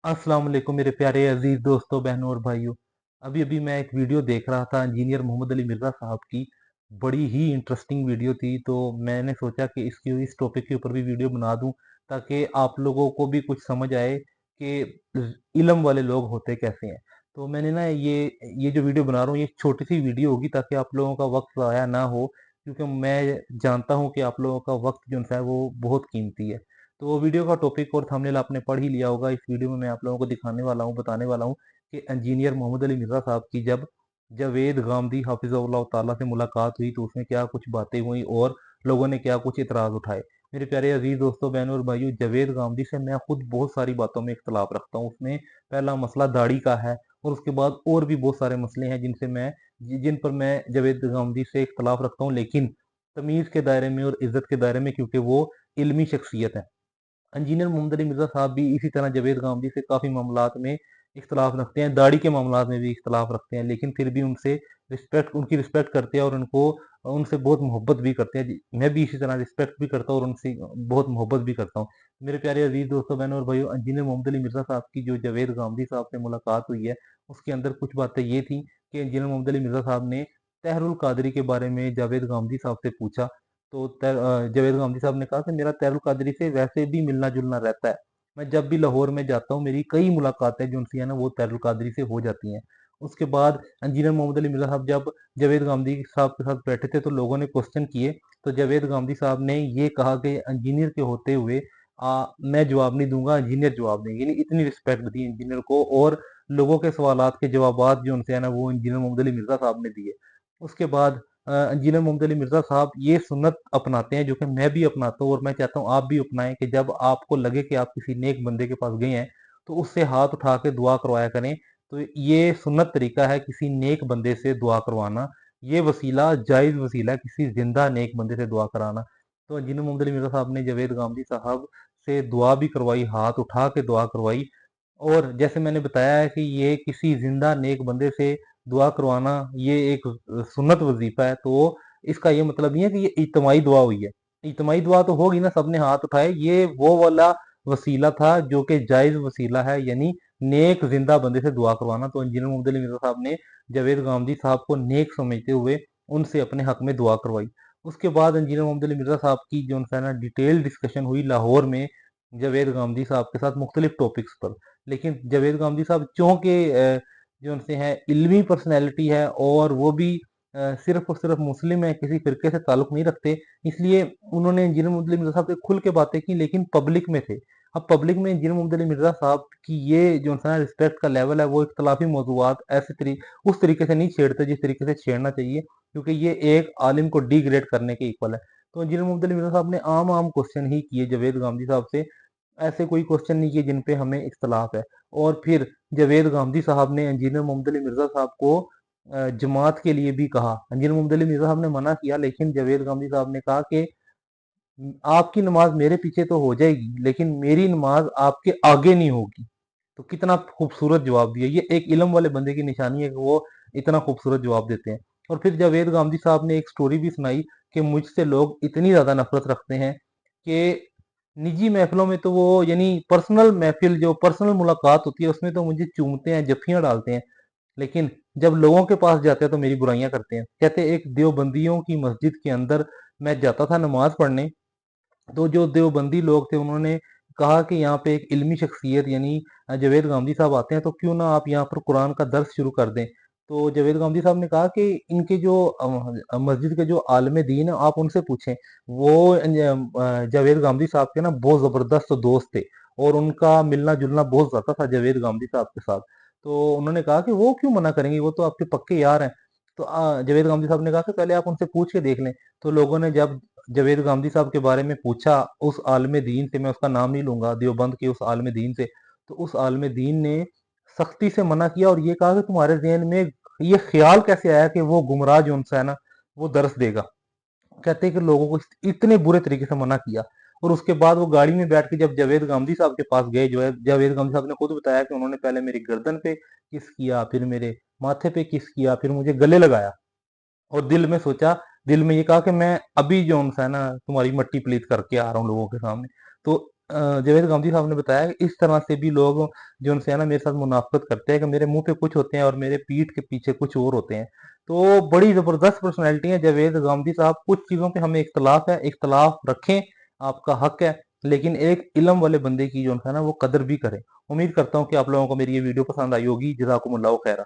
अस्सलाम वालेकुम मेरे प्यारे अजीज दोस्तों, बहनों और भाइयों। अभी अभी मैं एक वीडियो देख रहा था इंजीनियर मोहम्मद अली मिर्ज़ा साहब की। बड़ी ही इंटरेस्टिंग वीडियो थी, तो मैंने सोचा कि इस टॉपिक के ऊपर भी वीडियो बना दूं, ताकि आप लोगों को भी कुछ समझ आए कि इल्म वाले लोग होते कैसे हैं। तो मैंने ना ये जो वीडियो बना रहा हूँ, ये छोटी सी वीडियो होगी ताकि आप लोगों का वक्त ज़ाया ना हो, क्योंकि मैं जानता हूँ कि आप लोगों का वक्त जो है वो बहुत कीमती है। तो वीडियो का टॉपिक और थंबनेल आपने पढ़ ही लिया होगा। इस वीडियो में मैं आप लोगों को दिखाने वाला हूँ, बताने वाला हूँ कि इंजीनियर मोहम्मद अली मिर्ज़ा साहब की जब जावेद गामदी हाफिज़हुल्लाह ताला से मुलाकात हुई, तो उसमें क्या कुछ बातें हुई और लोगों ने क्या कुछ इतराज़ उठाए। मेरे प्यारे अजीज दोस्तों, बहनों और भाइयों, जावेद गामदी से मैं खुद बहुत सारी बातों में इख्तलाफ रखता हूँ। उसमें पहला मसला दाढ़ी का है, और उसके बाद और भी बहुत सारे मसले हैं जिन पर मैं जावेद गामदी से इख्तलाफ रखता हूँ, लेकिन तमीज़ के दायरे में और इज्जत के दायरे में, क्योंकि वो इल्मी शख्सियत है। इंजीनियर मोहम्मद अली मिर्ज़ा साहब भी इसी तरह जावेद गामदी से काफ़ी मामलात में इख्तलाफ रखते हैं, दाढ़ी के मामलात में भी इख्तलाफ रखते हैं, लेकिन फिर भी उनकी रिस्पेक्ट करते हैं और उनसे बहुत मोहब्बत भी करते हैं। मैं भी इसी तरह रिस्पेक्ट भी करता हूँ और उनसे बहुत मोहब्बत भी करता हूँ। मेरे प्यारे अजीज दोस्तों, बहनों और भाइयों, इंजीनियर मोहम्मद अली मिर्ज़ा साहब की जो जावेद गामदी साहब से मुलाकात हुई है, उसके अंदर कुछ बातें ये थी कि इंजीनियर मोहम्मद अली मिर्ज़ा साहब ने तहरुल कादरी के बारे में जावेद गामदी साहब से पूछा। तो जावेद गांधी साहब ने कहा कि मेरा तैरुल कादरी से वैसे भी मिलना जुलना रहता है। मैं जब भी लाहौर में जाता हूँ, मेरी कई मुलाकातें जो उनसे है ना वो तैरुल कादरी से हो जाती हैं। उसके बाद इंजीनियर मोहम्मद अली मिर्जा साहब जब जावेद गांधी साहब के साथ बैठे थे, तो लोगों ने क्वेश्चन किए, तो जावेद गांधी साहब ने ये कहा कि इंजीनियर के होते हुए मैं जवाब नहीं दूंगा, इंजीनियर जवाब देंगे। यानी इतनी रिस्पेक्ट दी इंजीनियर को, और लोगों के सवालात के जवाब जो उनसे है ना वो इंजीनियर मोहम्मद अली मिर्जा साहब ने दिए। उसके बाद इंजीनियर मोहम्मद अली मिर्जा साहब ये सुन्नत अपनाते हैं, जो कि मैं भी अपनाता हूँ और मैं चाहता हूँ आप भी अपनाएं, कि जब आपको लगे कि आप किसी नेक बंदे के पास गए हैं, तो उससे हाथ उठा के दुआ करवाया करें। तो ये सुन्नत तरीका है किसी नेक बंदे से दुआ करवाना। ये वसीला जायज वसीला है, किसी जिंदा नेक बंदे से दुआ कराना। तो इंजीनियर मोहम्मद अली मिर्जा साहब ने जावेद गामदी साहब से दुआ भी करवाई, हाथ उठा के दुआ करवाई। और जैसे मैंने बताया है कि ये किसी जिंदा नेक बंदे से दुआ करवाना ये एक सुन्नत वजीफा है, तो इसका ये मतलब नहीं है कि ये इज्तिमाई दुआ हुई है। इज्तिमाई दुआ तो होगी ना, सबने हाथ उठाए, ये वो वाला वसीला था जो कि जायज वसीला है, यानी नेक जिंदा बंदे से दुआ करवाना। तो इंजीनियर मोहम्मद अली मिर्जा साहब ने जावेद गामदी साहब को नेक समझते हुए उनसे अपने हक में दुआ करवाई। उसके बाद इंजीनियर मोहम्मद अली मिर्जा साहब की जो है ना डिटेल डिस्कशन हुई लाहौर में जावेद गामदी साहब के साथ मुख्तलिफ टॉपिक्स पर। लेकिन जावेद गामदी साहब चूंकि जो उनसे है इल्मी पर्सनैलिटी है, और वो भी सिर्फ और सिर्फ मुस्लिम है, किसी फिरके से ताल्लुक नहीं रखते, इसलिए उन्होंने इंजीनियर मोहम्मद अली मिर्जा साहब से खुल के बातें की, लेकिन पब्लिक में थे। अब पब्लिक में इंजीनियर मोहम्मद अली मिर्जा साहब की ये जो है रिस्पेक्ट का लेवल है, वो इख्तलाफी मौजूआत उस तरीके से नहीं छेड़ते जिस तरीके से छेड़ना चाहिए, क्योंकि ये एक आलिम को डिग्रेड करने के इक्वल है। तो इंजीनियर मोहम्मद अली मिर्जा साहब ने आम आम क्वेश्चन ही किए जावेद गामदी साहब से, ऐसे कोई क्वेश्चन नहीं किए जिन पे हमें इख्तलाफ है। और फिर जावेद गामदी साहब ने इंजीनियर मोहम्मद अली मिर्जा साहब को जमात के लिए भी कहा। इंजीनियर मोहम्मद अली मिर्जा साहब ने मना किया, लेकिन जावेद गामदी साहब ने कहा कि आपकी नमाज मेरे पीछे तो हो जाएगी, लेकिन मेरी नमाज आपके आगे नहीं होगी। तो कितना खूबसूरत जवाब दिया। ये एक इल्म वाले बंदे की निशानी है कि वो इतना खूबसूरत जवाब देते हैं। और फिर जावेद गामदी साहब ने एक स्टोरी भी सुनाई कि मुझसे लोग इतनी ज्यादा नफरत रखते हैं कि निजी महफिलों में तो वो, यानी पर्सनल महफिल, जो पर्सनल मुलाकात होती है, उसमें तो मुझे चूमते हैं, जफ्फियां डालते हैं, लेकिन जब लोगों के पास जाते हैं तो मेरी बुराइयां करते हैं। कहते एक देवबंदियों की मस्जिद के अंदर मैं जाता था नमाज पढ़ने, तो जो देवबंदी लोग थे उन्होंने कहा कि यहाँ पे एक इल्मी शख्सियत यानी जावेद गामदी साहब आते हैं, तो क्यों ना आप यहाँ पर कुरान का दर्स शुरू कर दें। तो जावेद गामदी साहब ने कहा कि इनके जो मस्जिद के जो आलम दीन है, आप उनसे पूछें। वो जावेद गामदी साहब के ना बहुत जबरदस्त दोस्त थे, और उनका मिलना जुलना बहुत ज्यादा था जावेद गामदी साहब के साथ। तो उन्होंने कहा कि वो क्यों मना करेंगे, वो तो आपके पक्के यार हैं। तो जावेद गामदी साहब ने कहा कि पहले आप उनसे पूछ के देख लें। तो लोगों ने जब जावेद गामदी साहब के बारे में पूछा उस आलम दीन से, मैं उसका नाम नहीं लूंगा, देवबंद के उस आलम दीन से, तो उस आलम दीन ने सख्ती से मना किया और ये कहा कि तुम्हारे जहन में ये ख्याल कैसे आया कि वो गुमराह जो उनसे है ना वो दर्श देगा। कहते हैं कि लोगों को इतने बुरे तरीके से मना किया। और उसके बाद वो गाड़ी में बैठ के जब जावेद गामदी साहब के पास गए, जो है जावेद गामदी साहब ने खुद बताया कि उन्होंने पहले मेरी गर्दन पे किस किया, फिर मेरे माथे पे किस किया, फिर मुझे गले लगाया, और दिल में ये कहा कि मैं अभी जो है ना तुम्हारी मट्टी पलीत करके आ रहा हूँ लोगों के सामने। तो जावेद गांधी साहब ने बताया कि इस तरह से भी लोग जो उनसे है ना मेरे साथ मुनाफकत करते हैं कि मेरे मुंह पे कुछ होते हैं और मेरे पीठ के पीछे कुछ और होते हैं। तो बड़ी जबरदस्त पर्सनैलिटी है जावेद गांधी साहब। कुछ चीजों पे हमें इख्तलाफ है, इख्तलाफ रखें, आपका हक है, लेकिन एक इल्म वाले बंदे की जो है ना वो कदर भी करें। उम्मीद करता हूँ कि आप लोगों को मेरी ये वीडियो पसंद आई होगी। जज़ाकुमुल्लाह खैरा।